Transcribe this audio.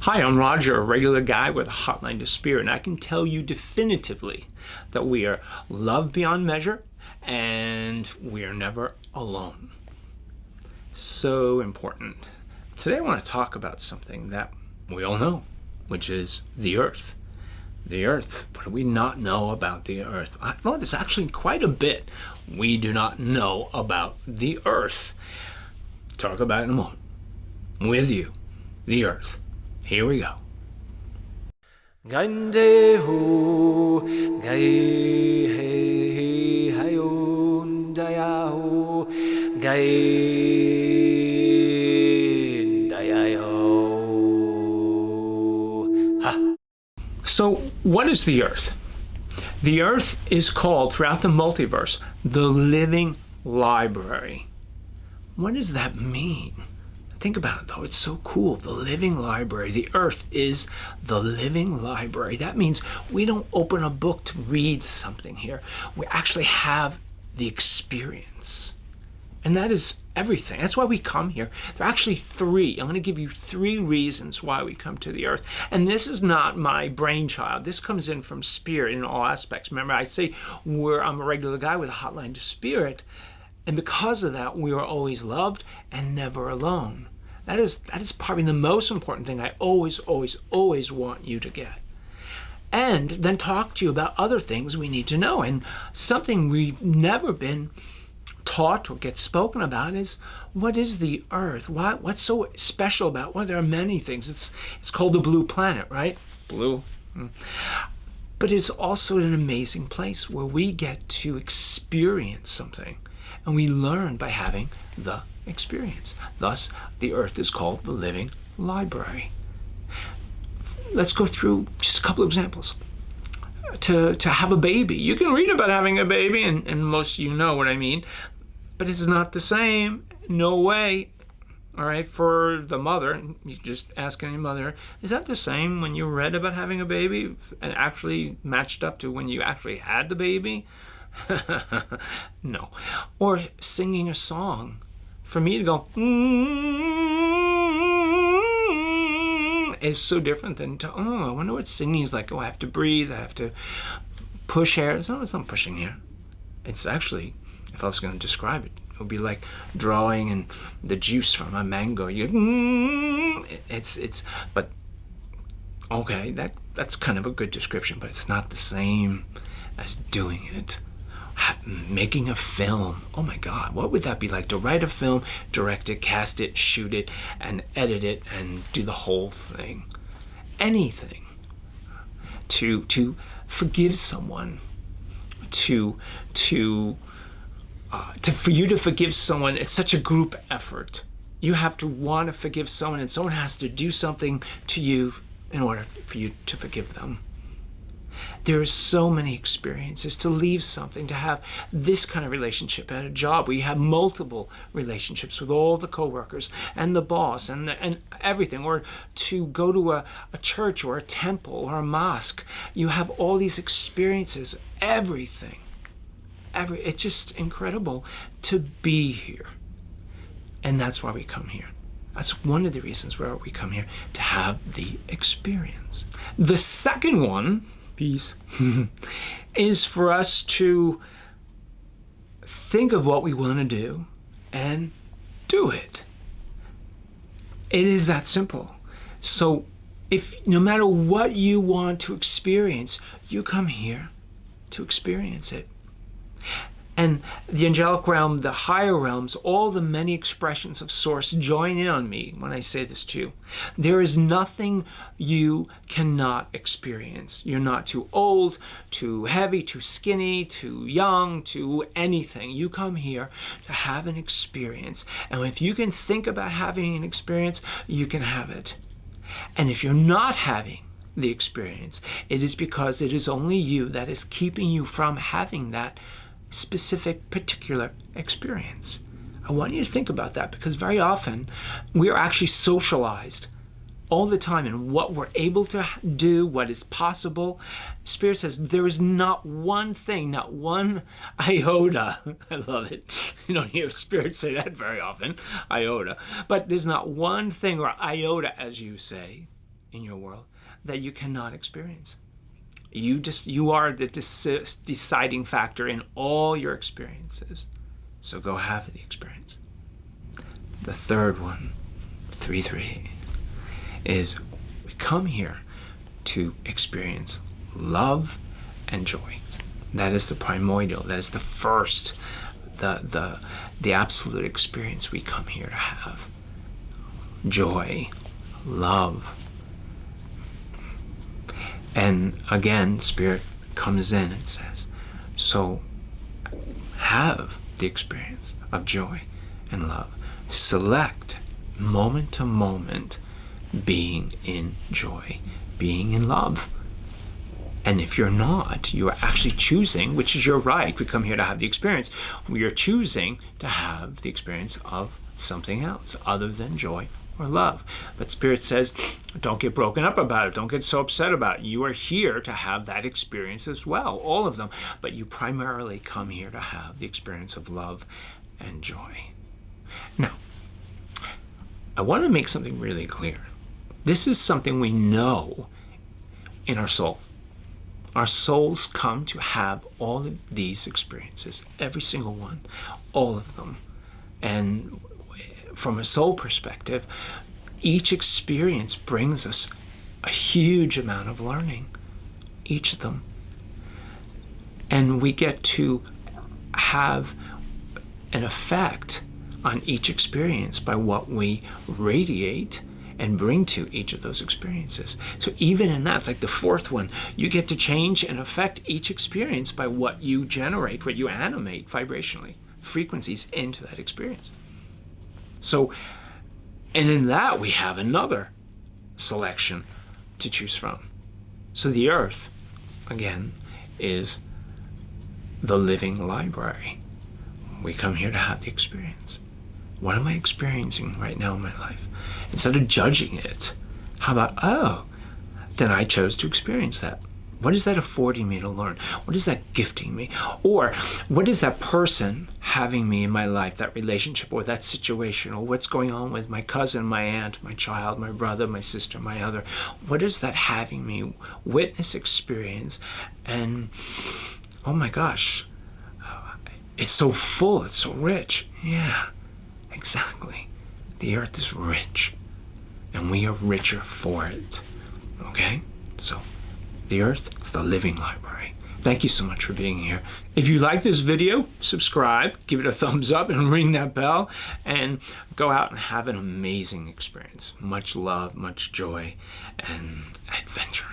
Hi, I'm Roger, a regular guy with a hotline to Spirit, and I can tell you definitively that we are loved beyond measure and we are never alone. So important. Today I want to talk about something that we all know, which is the earth. The earth. What do we not know about the earth? Well, there's actually quite a bit we do not know about the earth. Talk about it in a moment. With you, the earth. Here we go. Gande ho, gai he hayun daya ho, gai daya ho. Ha. So, what is the earth? The earth is called, throughout the multiverse, the living library. What does that mean? Think about it though, it's so cool. The living library. The earth is the living library. That means we don't open a book to read something here. We actually have the experience. And that is everything. That's why we come here. There are actually three. I'm going to give you three reasons why we come to the earth. And this is not my brainchild. This comes in from Spirit in all aspects. Remember, I say I'm a regular guy with a hotline to Spirit. And because of that, we are always loved and never alone. That is probably the most important thing I always want you to get. And then talk to you about other things we need to know. And something we've never been taught or get spoken about is, what is the earth? What's so special about it? Well, there are many things. It's called the blue planet, right? Blue. But it's also an amazing place where we get to experience something. And we learn by having the experience. Thus, the earth is called the living library. Let's go through just a couple of examples. To have a baby. You can read about having a baby, and most of you know what I mean, but it's not the same. No way. All right, for the mother, you just ask any mother, is that the same when you read about having a baby and actually matched up to when you actually had the baby? No. Or singing a song. For me to go, is so different than to, I wonder what singing is like. I have to breathe, I have to push air. It's not pushing air. It's actually, if I was going to describe it, it would be like drawing and the juice from a mango. But okay, that's kind of a good description, but it's not the same as doing it. Making a film. Oh my God, what would that be like to write a film, direct it, cast it, shoot it, and edit it, and do the whole thing? Anything. To forgive someone, for you to forgive someone, it's such a group effort. You have to want to forgive someone, and someone has to do something to you in order for you to forgive them. There are so many experiences to leave something, to have this kind of relationship at a job where you have multiple relationships with all the coworkers and the boss and everything, or to go to a church or a temple or a mosque. You have all these experiences, everything. It's just incredible to be here. And that's why we come here. That's one of the reasons why we come here, to have the experience. The second piece is for us to think of what we want to do and do it. It is that simple. So if no matter what you want to experience, you come here to experience it. And the angelic realm, the higher realms, all the many expressions of Source join in on me when I say this to you. There is nothing you cannot experience. You're not too old, too heavy, too skinny, too young, too anything. You come here to have an experience. And if you can think about having an experience, you can have it. And if you're not having the experience, it is because it is only you that is keeping you from having that specific, particular experience. I want you to think about that, because very often we are actually socialized all the time in what we're able to do, what is possible. Spirit says there is not one thing, not one iota. I love it. You don't hear Spirit say that very often, iota. But there's not one thing, or iota as you say, in your world that you cannot experience. You are the deciding factor in all your experiences. So go have the experience. The third one, 3-3, is we come here to experience love and joy. That is the primordial. That is the first, the absolute experience we come here to have. Joy, love. And again, Spirit comes in and says, so have the experience of joy and love. Select moment to moment being in joy, being in love. And if you're not, you are actually choosing, which is your right, we come here to have the experience, we are choosing to have the experience of something else other than joy or love. But Spirit says, don't get broken up about it. Don't get so upset about it. You are here to have that experience as well, all of them. But you primarily come here to have the experience of love and joy. Now, I want to make something really clear. This is something we know in our soul. Our souls come to have all of these experiences, every single one, all of them. And from a soul perspective, each experience brings us a huge amount of learning, each of them. And we get to have an effect on each experience by what we radiate and bring to each of those experiences. So even in that, it's like the fourth one, you get to change and affect each experience by what you generate, what you animate vibrationally, frequencies into that experience. So, and in that we have another selection to choose from. So the earth, again, is the living library. We come here to have the experience. What am I experiencing right now in my life? Instead of judging it, how about, oh, then I chose to experience that. What is that affording me to learn? What is that gifting me? Or what is that person having me in my life, that relationship or that situation, or what's going on with my cousin, my aunt, my child, my brother, my sister, my other? What is that having me witness, experience? And oh my gosh, it's so full, it's so rich. Yeah, exactly. The earth is rich, and we are richer for it. Okay? So, the earth is the living library. Thank you so much for being here. If you like this video, subscribe, give it a thumbs up, and ring that bell, and go out and have an amazing experience. Much love, much joy, and adventure.